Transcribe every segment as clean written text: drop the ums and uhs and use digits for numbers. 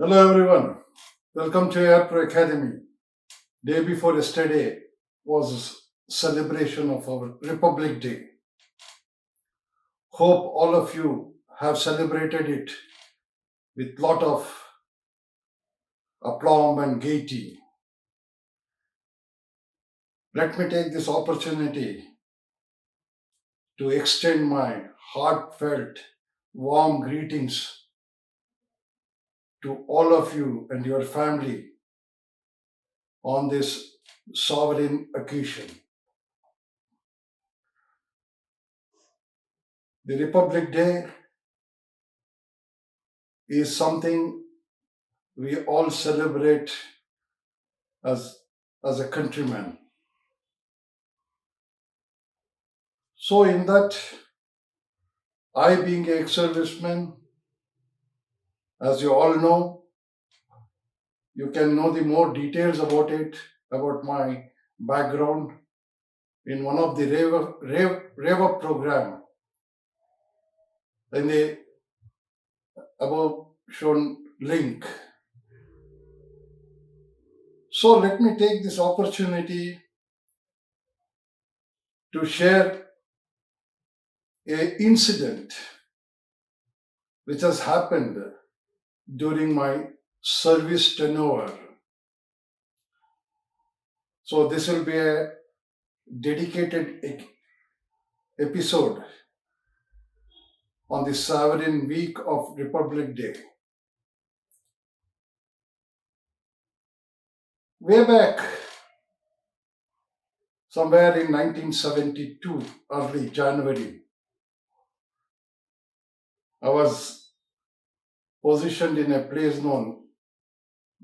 Hello everyone. Welcome to Air Pro Academy. Day before yesterday was celebration of our Republic Day. Hope all of you have celebrated it with lot of aplomb and gaiety. Let me take this opportunity to extend my heartfelt warm greetings to all of you and your family on this sovereign occasion. The Republic Day is something we all celebrate as, as a countryman. So, in that, I, being a ex-serviceman, as you all know, you can know the more details about it, about my background in one of the rave program in the above shown link. So let me take this opportunity to share a incident which has happened during my service tenure. So this will be a dedicated episode on the sovereign week of Republic Day. Way back, somewhere in 1972, early January, I was positioned in a place known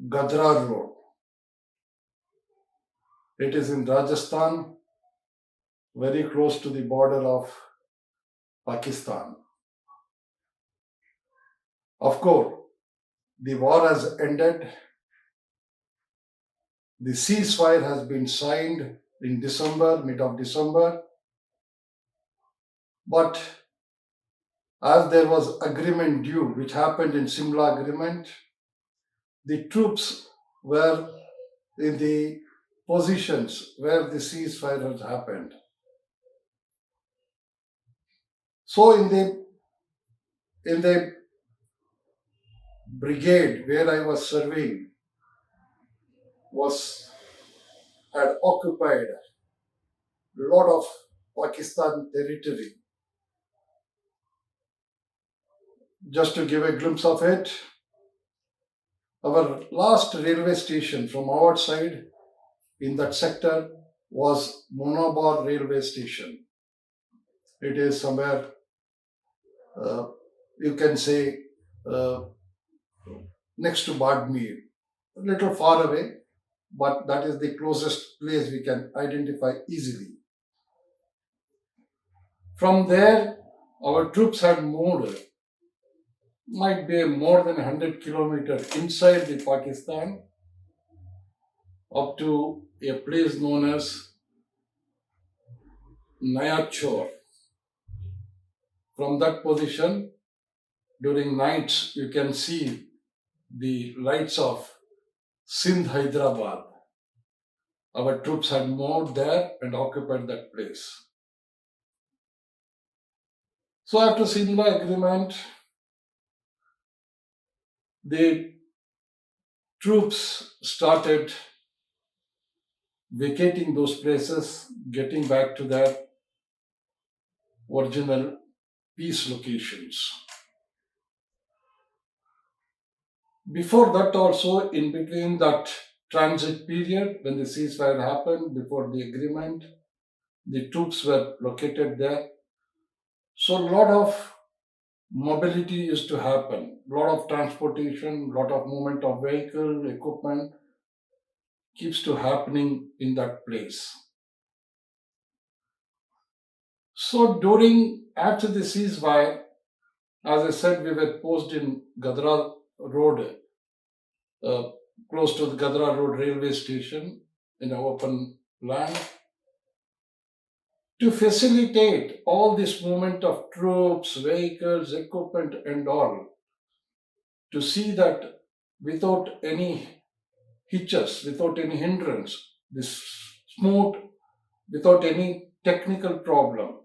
Gadra Road. It is in Rajasthan, very close to the border of Pakistan. Of course, the war has ended. The ceasefire has been signed in December, mid of December. But as there was agreement due, which happened in Simla agreement, the troops were in the positions where the ceasefire has happened. So in the brigade where I was serving had occupied a lot of Pakistan territory. Just to give a glimpse of it, our last railway station from our side in that sector was Monabar railway station. It is somewhere, you can say, uh, next to Badmir, a little far away, but that is the closest place we can identify easily. From there, our troops had moved, might be more than 100 kilometers inside the Pakistan, up to a place known as Nayachor. From that position, during nights, you can see the lights of Sindh, Hyderabad. Our troops had moved there and occupied that place. So after Simla agreement, the troops started vacating those places, getting back to their original peace locations. Before that, also, in between that transit period, when the ceasefire happened, before the agreement, the troops were located there. So, a lot of mobility used to happen, a lot of transportation, lot of movement of vehicle, equipment keeps to happening in that place. So, after the ceasefire, as I said, we were posted in Gadra Road, uh, close to the Gadra Road railway station in an open land to facilitate all this movement of troops, vehicles, equipment, and all, to see that without any hitches, without any hindrance, this smooth, without any technical problem.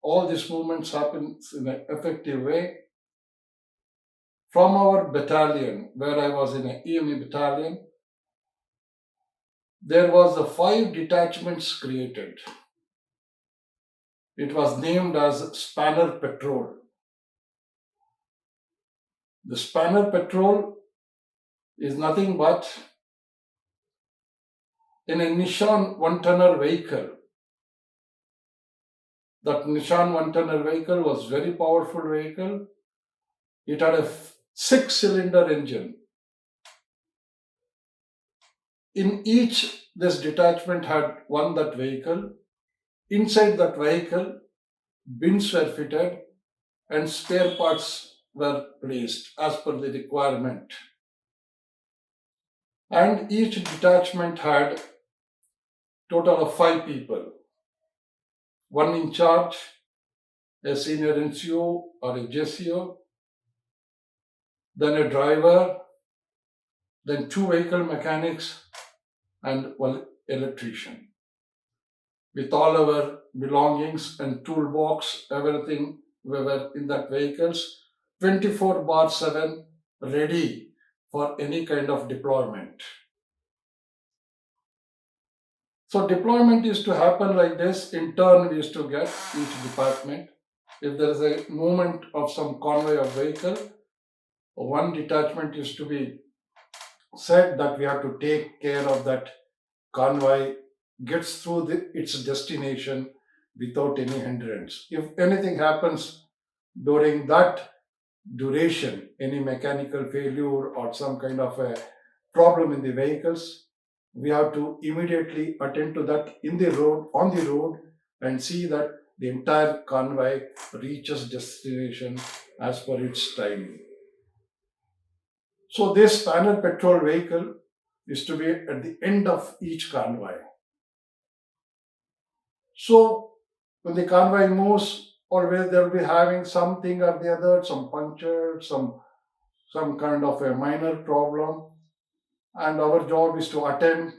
All these movements happens in an effective way. From our battalion, where I was in an EME battalion, there was a 5 detachments created. It was named as Spanner Patrol. The Spanner Patrol is nothing but in a Nissan one-tonner vehicle. That Nissan one-tonner vehicle was very powerful vehicle. It had a 6-cylinder engine. In each, this detachment had one that vehicle. Inside that vehicle, bins were fitted and spare parts were placed as per the requirement. And each detachment had total of 5 people. One in charge, a senior NCO or a JCO, then a driver, then 2 vehicle mechanics, and one electrician. With all our belongings and toolbox, everything we were in that vehicles, 24/7, ready for any kind of deployment. So deployment is to happen like this. In turn, we used to get each department. If there is a movement of some convoy of vehicle, one detachment is to be said that we have to take care of that convoy gets through its destination without any hindrance. If anything happens during that duration, any mechanical failure or some kind of a problem in the vehicles, we have to immediately attend to that on the road, and see that the entire convoy reaches destination as per its timing. So this panel patrol vehicle is to be at the end of each convoy. So when the convoy moves, always they'll be having something or the other, some puncture, some kind of a minor problem, and our job is to attend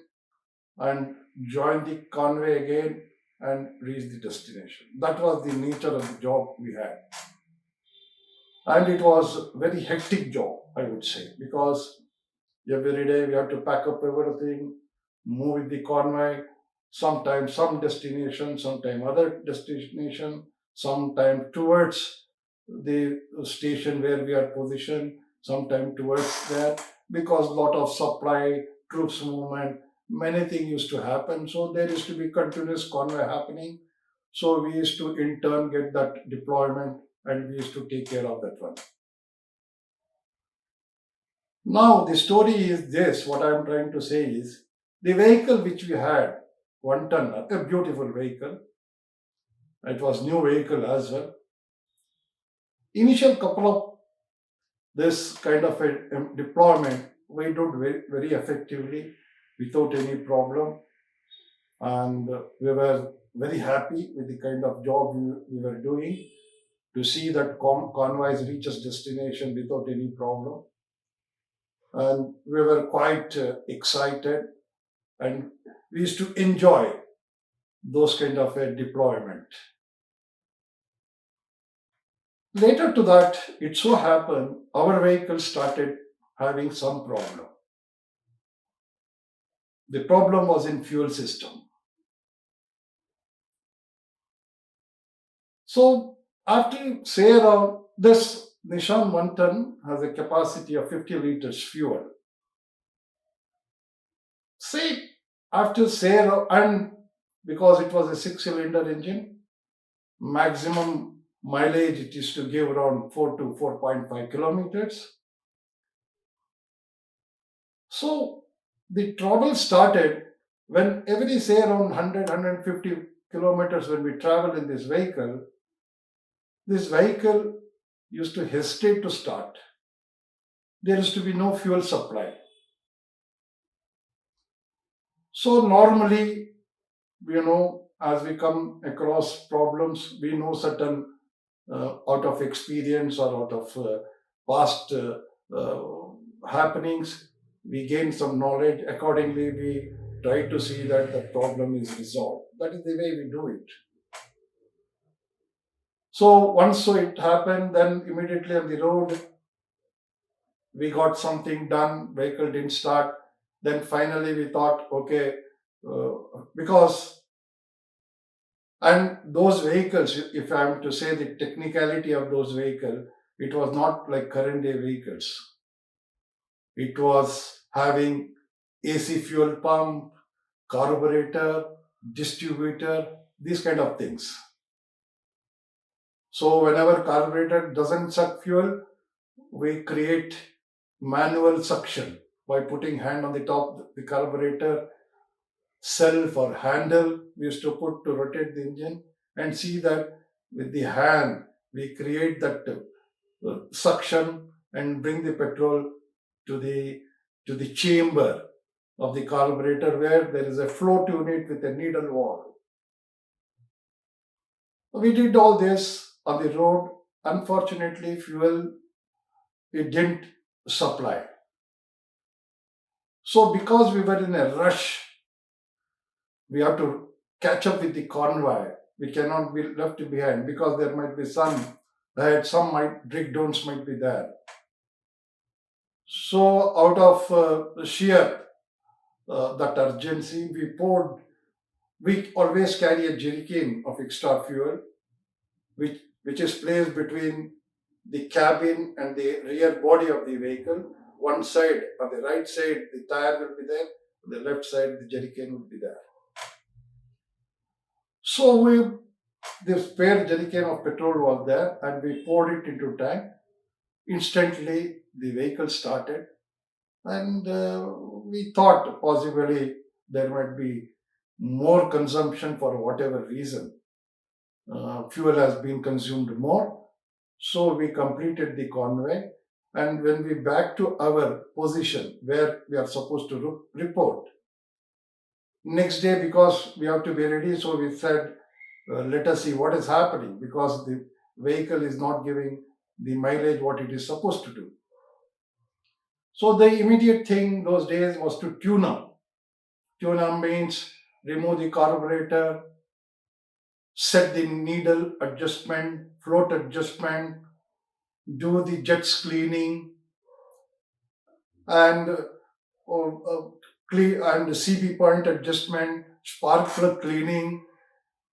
and join the convoy again and reach the destination. That was the nature of the job we had. And it was very hectic job, I would say, because every day we have to pack up everything, move with the convoy, sometimes some destination, sometime other destination, sometime towards the station where we are positioned, sometime towards there, because lot of supply, troops movement, many things used to happen. So there used to be continuous convoy happening. So we used to in turn get that deployment, and we used to take care of that one. Now, the story is this, what I am trying to say is the vehicle which we had, one ton, a beautiful vehicle, it was new vehicle as well. Initial couple of this kind of a deployment, we did very effectively without any problem, and we were very happy with the kind of job we were doing to see that convoys reaches destination without any problem. And we were quite excited, and we used to enjoy those kind of a deployment. Later to that, it so happened our vehicle started having some problem. The problem was in fuel system. So after say around this Nissan 1 ton has a capacity of 50 liters fuel. Say after say around, and because it was a 6-cylinder engine, maximum mileage it is to give around 4 to 4.5 kilometers. So the trouble started when every say around 100 kilometers when we travel in this vehicle used to hesitate to start. There used to be no fuel supply. So normally, as we come across problems, we know certain out of experience or out of past happenings, we gain some knowledge. Accordingly, we try to see that the problem is resolved. That is the way we do it. So once so it happened, then immediately on the road, we got something done. Vehicle didn't start. Then finally we thought, okay, uh, because and those vehicles, if I am to say the technicality of those vehicles, it was not like current day vehicles. It was having AC fuel pump, carburetor, distributor, these kind of things. So whenever carburetor doesn't suck fuel, we create manual suction by putting hand on the top of the carburetor, self or handle we used to put to rotate the engine, and see that with the hand we create that suction and bring the petrol to the chamber of the carburetor where there is a float unit with a needle valve. We did all this on the road. Unfortunately, fuel it didn't supply. So because we were in a rush, we have to catch up with the convoy. We cannot be left behind because there might be some ahead, some might breakdowns might be there. So out of sheer that urgency, we always carry a jerrycan of extra fuel, which is placed between the cabin and the rear body of the vehicle. One side, on the right side, the tire will be there. On the left side, the jerrycan will be there. So the spare jerrycan of petrol was there, and we poured it into tank. Instantly, the vehicle started, and we thought possibly there might be more consumption for whatever reason. Fuel has been consumed more, so we completed the convoy. And when we back to our position where we are supposed to report, next day because we have to be ready, so we said, let us see what is happening because the vehicle is not giving the mileage what it is supposed to do. So the immediate thing those days was to tune up. Tune up means remove the carburetor, set the needle adjustment, float adjustment, do the jets cleaning, and and the CB point adjustment, spark plug cleaning,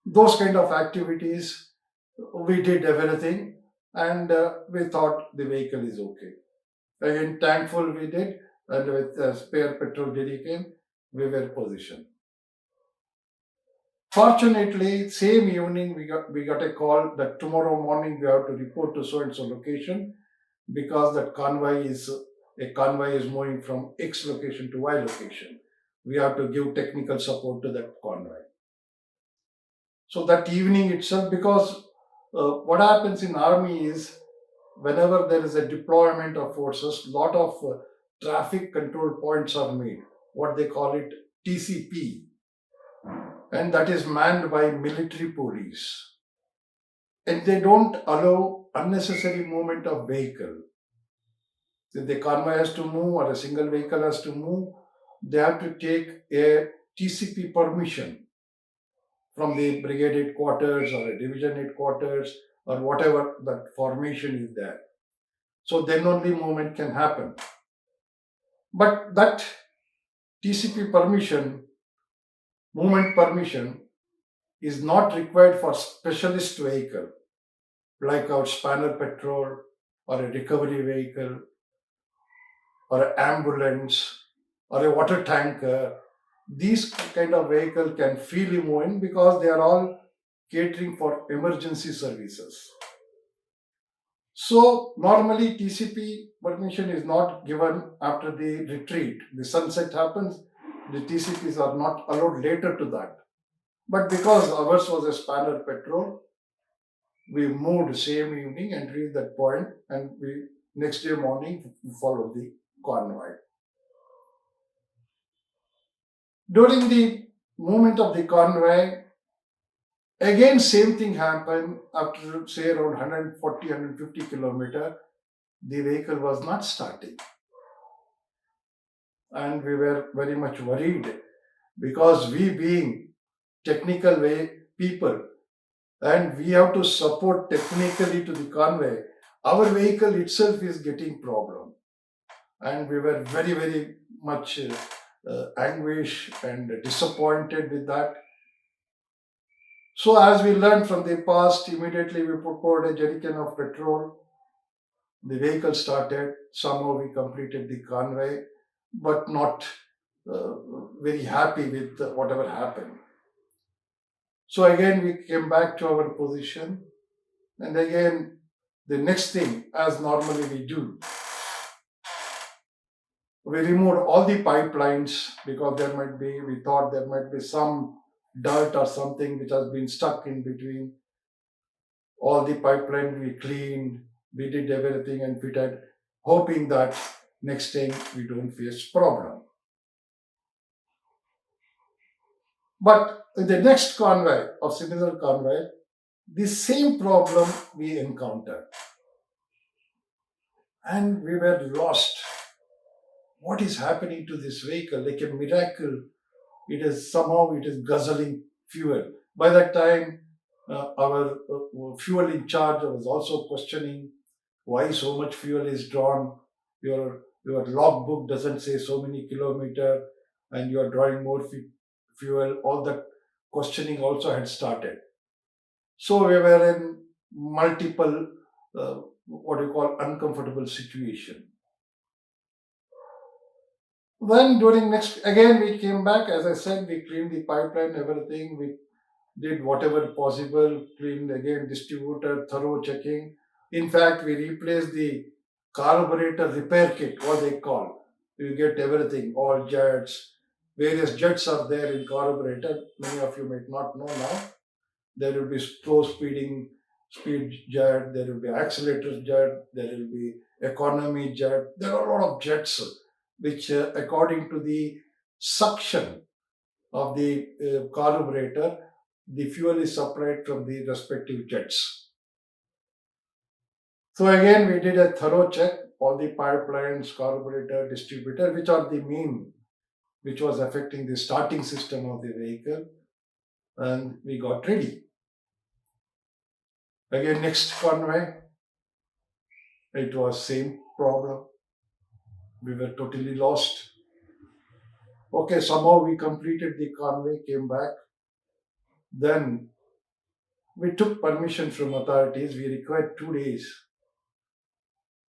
those kind of activities. We did everything, and we thought the vehicle is okay. Again, thankful we did, and with spare petrol jerrycan, we were positioned. Fortunately, same evening we got a call that tomorrow morning we have to report to so and so location because that convoy is moving from X location to Y location. We have to give technical support to that convoy. So that evening itself, because what happens in army is whenever there is a deployment of forces, lot of traffic control points are made. What they call it TCP, and that is manned by military police. And they don't allow unnecessary movement of vehicle. If the convoy has to move or a single vehicle has to move, they have to take a TCP permission from the brigade headquarters or a division headquarters or whatever that formation is there. So then only movement can happen. But that TCP permission, movement permission, is not required for specialist vehicle like our spanner patrol or a recovery vehicle or an ambulance or a water tanker. These kind of vehicle can freely move in because they are all catering for emergency services. So normally TCP permission is not given after the retreat. The sunset happens, the TCPs are not allowed later to that. But because ours was a spanner patrol, we moved same evening and reached that point, and we next day morning followed the convoy. During the movement of the convoy, again same thing happened after say around 140, 150 kilometer, the vehicle was not starting. and we were very much worried because we being technical way people and we have to support technically to the convoy, our vehicle itself is getting problem, and we were very much anguish and disappointed with that. So as we learned from the past, immediately we poured a jerrycan of petrol. The vehicle started. Somehow we completed the convoy, but not uh, very happy with whatever happened. So again we came back to our position, and again the next thing, as normally we do, we removed all the pipelines because we thought there might be some dirt or something which has been stuck in between. All the pipeline we cleaned, we did everything and fitted, hoping that next time we don't face problem. But in the next convoy of similar convoy, the same problem we encountered, and we were lost. What is happening to this vehicle? Like a miracle, it is guzzling fuel. By that time, our fuel in charge was also questioning why so much fuel is drawn. Your logbook doesn't say so many kilometer, and you are drawing more fuel. All that questioning also had started. So we were in multiple what you call uncomfortable situation. Then during next again we came back. As I said, we cleaned the pipeline, everything. We did whatever possible, cleaned again, distributor, thorough checking. In fact, we replaced the carburetor repair kit, what they call. You get everything, all jets, various jets are there in carburetor. Many of you might not know now. There will be slow speed jet, there will be accelerator jet, there will be economy jet. There are a lot of jets which, according to the suction of the carburetor, the fuel is supplied from the respective jets. So again, we did a thorough check, all the pipelines, carburetor, distributor, which are the main, which was affecting the starting system of the vehicle, and we got ready. Again, next convoy, it was same problem. We were totally lost. Okay, somehow we completed the convoy, came back. Then we took permission from authorities. We required 2 days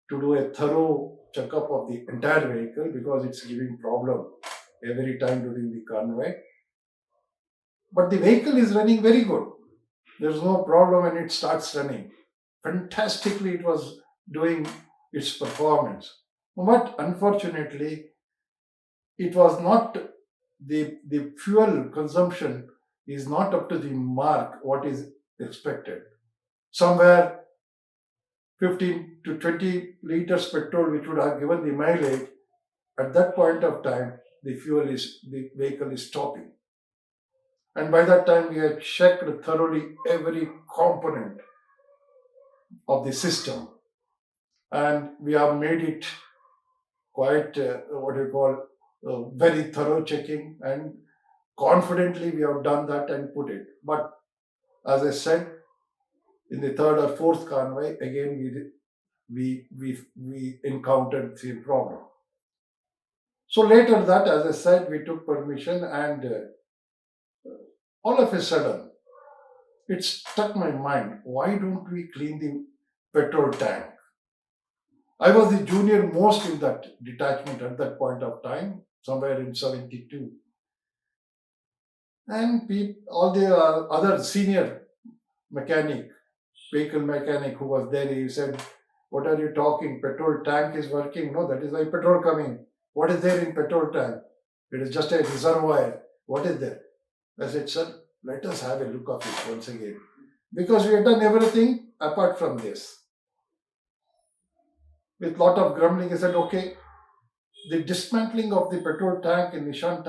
to do a thorough checkup of the entire vehicle because it's giving problem every time during the convoy. But the vehicle is running very good. There's no problem when it starts running. Fantastically, it was doing its performance. But unfortunately, it was not the fuel consumption is not up to the mark what is expected. Somewhere 15 to 20 liters petrol, which would have given the mileage, at that point of time, the vehicle is stopping. And by that time, we had checked thoroughly every component of the system, and we have made it quite what you call very thorough checking, and confidently we have done that and put it. But as I said, in the third or fourth convoy, again we encountered the same problem. So later that, as I said, we took permission, and all of a sudden, it struck my mind. Why don't we clean the petrol tank? I was the junior most in that detachment at that point of time, somewhere in 72. And all the other senior mechanic, vehicle mechanic who was there, he said, "What are you talking? Petrol tank is working. No, that is why petrol coming. What is there in petrol tank? It is just a reservoir. What is there?" I said, "Sir, let us have a look of it once again." Because we had done everything apart from this. With lot of grumbling, he said, "Okay, the dismantling of the petrol tank in Nishan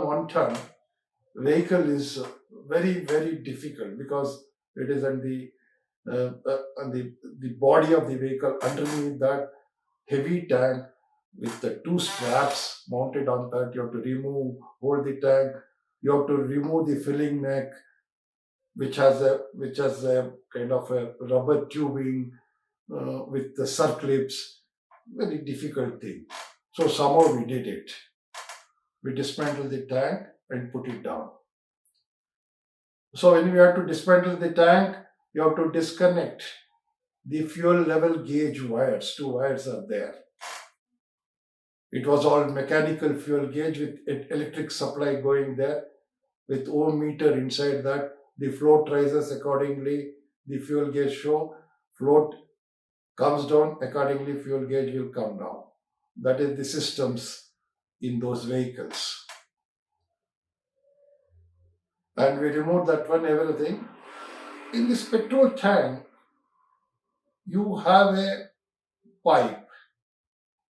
1 ton vehicle is very difficult because it is on the body of the vehicle underneath that heavy tank. with the two straps mounted on that. You have to hold the tank. You have to remove the filling neck, which has a kind of a rubber tubing with the circlips. Very difficult thing. So somehow we did it. We dismantled the tank and put it down. So when we have to dismantle the tank, you have to disconnect the fuel level gauge wires. Two wires are there. It was all mechanical fuel gauge with electric supply going there with ohm meter inside that. The float rises accordingly. The fuel gauge show float comes down accordingly. Fuel gauge will come down. That is the systems in those vehicles. And we removed that one everything. In this petrol tank, you have a pipe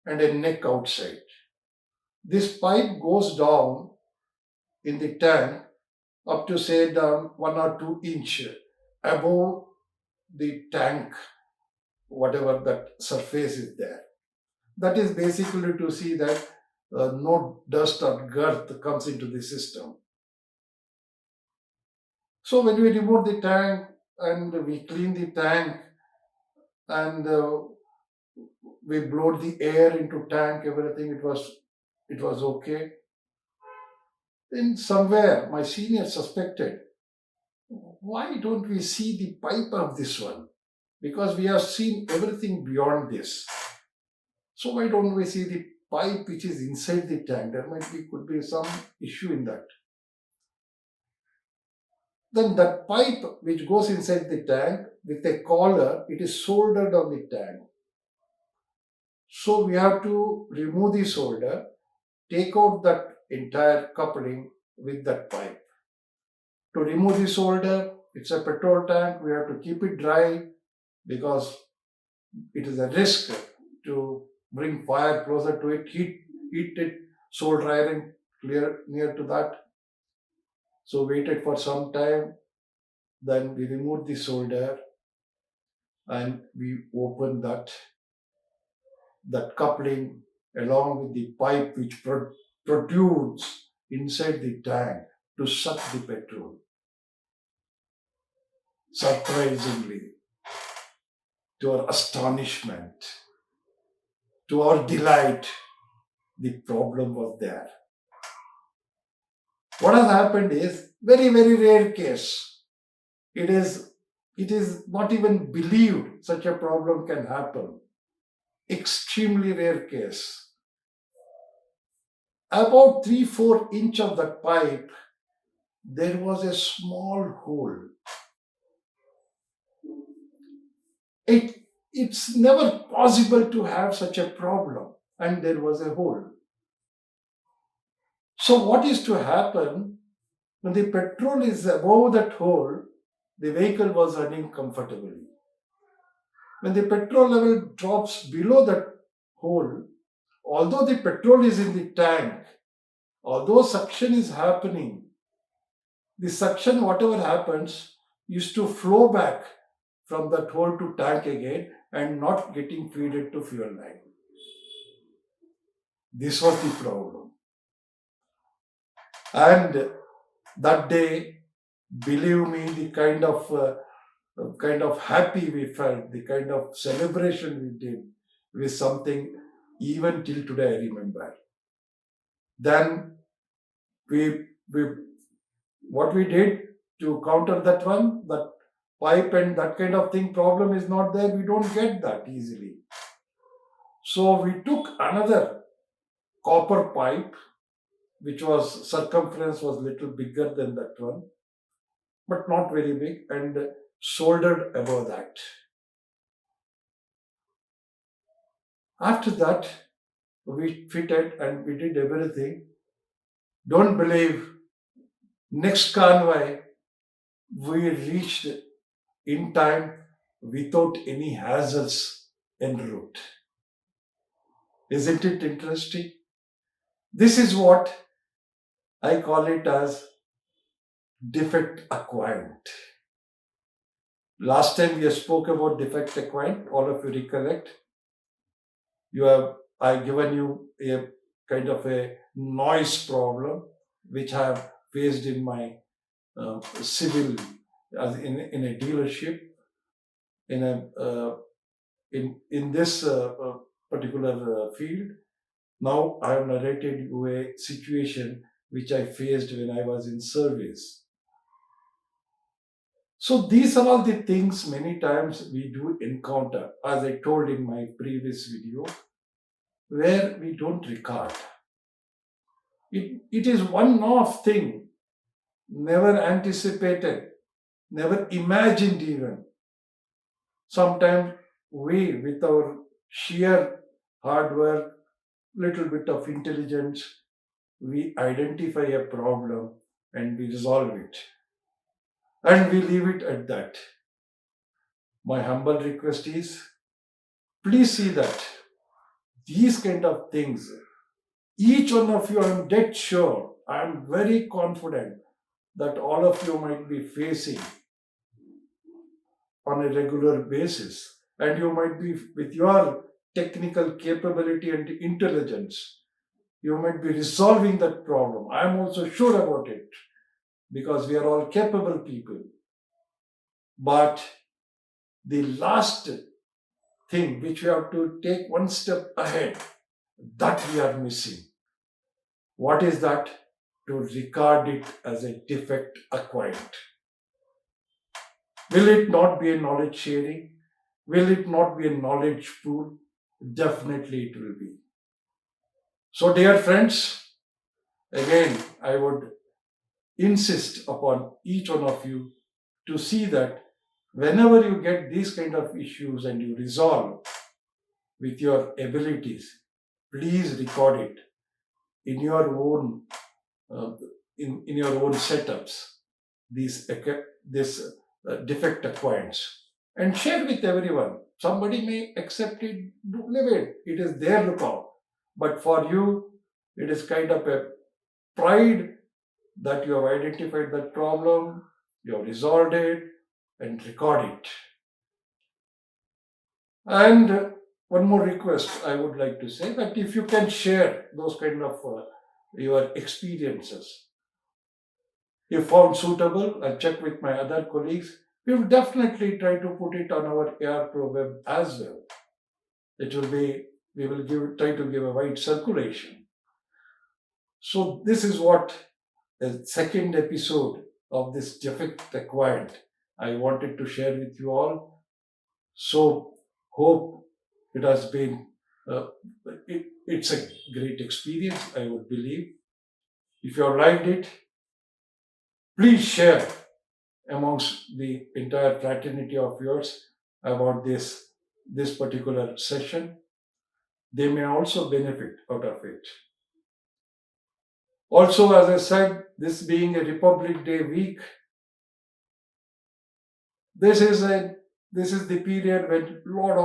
and a neck outside. This pipe goes down in the tank up to say down 1 or 2 inch above the tank, whatever that surface is there. That is basically to see that no dust or girth comes into the system. So when we remove the tank and we clean the tank and we blowed the air into tank, everything it was okay. Then somewhere my senior suspected, why don't we see the pipe of this one? Because we have seen everything beyond this. So why don't we see the pipe which is inside the tank? There could be some issue in that. Then that pipe which goes inside the tank with a collar, it is soldered on the tank. So we have to remove the solder, take out that entire coupling with that pipe. To remove the solder, it's a petrol tank, we have to keep it dry because it is a risk to bring fire closer to it, heat it, solder iron near to that. So waited for some time, then we removed the solder and we opened that coupling along with the pipe which protrudes inside the tank to suck the petrol. Surprisingly, to our astonishment, to our delight, the problem was there. What has happened is very, very rare case. It is not even believed such a problem can happen. Extremely rare case. About 3-4 inch of that pipe, there was a small hole. It's never possible to have such a problem, and there was a hole. So what is to happen when the petrol is above that hole? The vehicle was running comfortably. When the petrol level drops below that hole, although the petrol is in the tank, although suction is happening, the suction, whatever happens, used to flow back from that hole to tank again and not getting feeded to fuel line. This was the problem. And that day, believe me, the kind of happy we felt, the kind of celebration we did with something even till today I remember. Then we what we did to counter that one, that pipe and that kind of thing problem is not there. We don't get that easily. So we took another copper pipe, which was circumference was little bigger than that one, but not very big, and soldered above that. After that, we fitted and we did everything. Don't believe, next convoy, we reached in time without any hassles en route. Isn't it interesting? This is what I call it as Defect Acquaint. Last time we spoke about Defect Acquaint, all of you recollect. I given you a kind of a noise problem which I have faced in my civil, as in a dealership, in a in this particular field. Now I have narrated you a situation which I faced when I was in service. So these are all the things many times we do encounter, as I told in my previous video, where we don't record. It is one off thing, never anticipated, never imagined even. Sometimes we, with our sheer hard work, little bit of intelligence, we identify a problem and we resolve it. And we leave it at that. My humble request is, please see that these kind of things, each one of you, I'm dead sure, I'm very confident that all of you might be facing on a regular basis. And you might be, with your technical capability and intelligence, you might be resolving that problem. I'm also sure about it because we are all capable people. But the last thing which we have to take one step ahead, that we are missing. What is that? To record it as a defect acquired. Will it not be a knowledge sharing? Will it not be a knowledge pool? Definitely it will be. So, dear friends, again, I would insist upon each one of you to see that whenever you get these kind of issues and you resolve with your abilities, please record it in your own in your own setups. This defect acquaintance and share with everyone. Somebody may accept it, leave it. It is their lookout. But for you, it is kind of a pride that you have identified that problem, you have resolved it, and record it. And one more request I would like to say, that if you can share those kind of your experiences, if found suitable, I'll check with my other colleagues. We will definitely try to put it on our AR Pro web as well. It will be, we will try to give a wide circulation. So this is what the second episode of this Defect Acquired I wanted to share with you all. So hope it has been, it's a great experience, I would believe. If you have liked it, please share amongst the entire fraternity of yours about this particular session. They may also benefit out of it. Also, as I said, this being a Republic Day week, this is the period when lot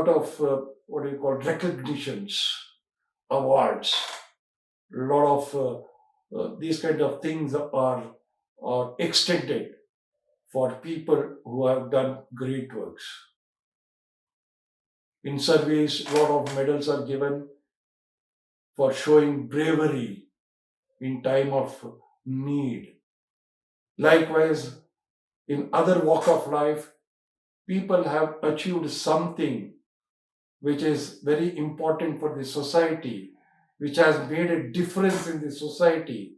of what do you call, recognitions, awards, lot of these kind of things are extended for people who have done great works. In service, a lot of medals are given for showing bravery in time of need. Likewise, in other walk of life, people have achieved something which is very important for the society, which has made a difference in the society.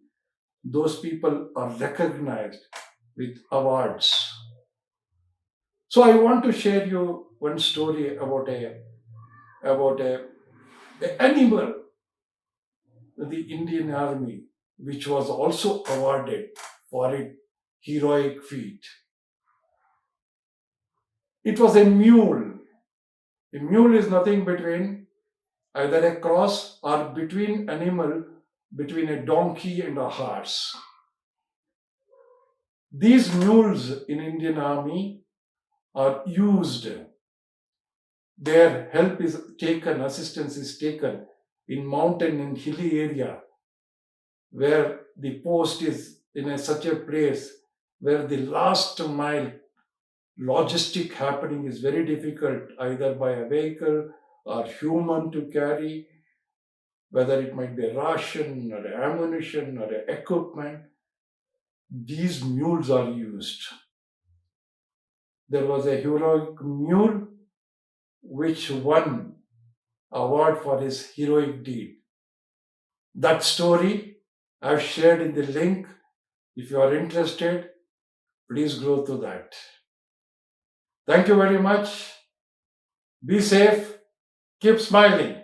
Those people are recognized with awards. So I want to share you one story about a animal in the Indian Army, which was also awarded for its heroic feat. It was a mule. A mule is nothing between either a cross or between animal between a donkey and a horse. These mules in Indian Army are used. Their help is taken, assistance is taken in mountain and hilly area where the post is in such a place where the last mile logistic happening is very difficult, either by a vehicle or human to carry, whether it might be a ration or ammunition or equipment, these mules are used. There was a heroic mule which won award for his heroic deed. That story I've shared in the link. If you are interested, please go to that. Thank you very much. Be safe. Keep smiling.